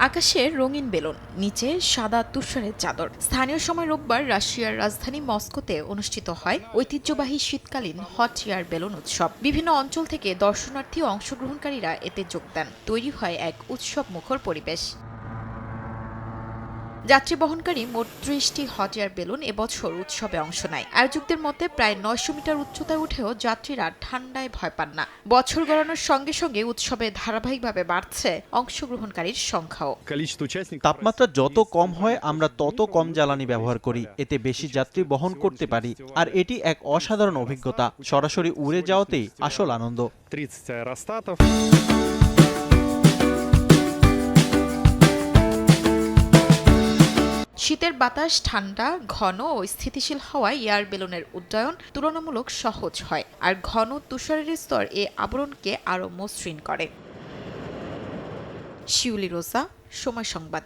আকাশে রঙিন বেলুন, নিচে সাদা তুষারের চাদর। স্থানীয় সময় রোববার রাশিয়ার রাজধানী মস্কোতে অনুষ্ঠিত হয় ঐতিহ্যবাহী শীতকালীন হট এয়ার বেলুন উৎসব। বিভিন্ন অঞ্চল থেকে দর্শনার্থী ও অংশগ্রহণকারীরা এতে যোগ দেন। তৈরি হয় এক উৎসব মুখর পরিবেশ। যাত্রী বহনকারী মোট ৩০টি হট এয়ার বেলুন এবছর উৎসবে অংশ নেয়। আয়োজকদের মতে প্রায় ৯০০ মিটার উচ্চতায় উঠেও যাত্রীরা ঠান্ডায় ভয় পান না। বছর গড়ানোর সঙ্গে সঙ্গে উৎসবে ধারাবাহিকভাবে বাড়ছে অংশগ্রহণকারীর সংখ্যাও। তাপমাত্রা যত কম হয় আমরা তত কম জ্বালানি ব্যবহার করি, এতে বেশি যাত্রী বহন করতে পারি। আর এটি এক অসাধারণ অভিজ্ঞতা। সরাসরি উড়ে যাওয়াতেই আসল আনন্দ। শীতের বাতাস ঠান্ডা, ঘন ও স্থিতিশীল হওয়ায় এয়ার বেলুনের উড্ডয়ন তুলনামূলক সহজ হয়, আর ঘন তুষারের স্তর এ আবরণকে আরও মসৃণ করে। শিউলি রোজা, সময় সংবাদ।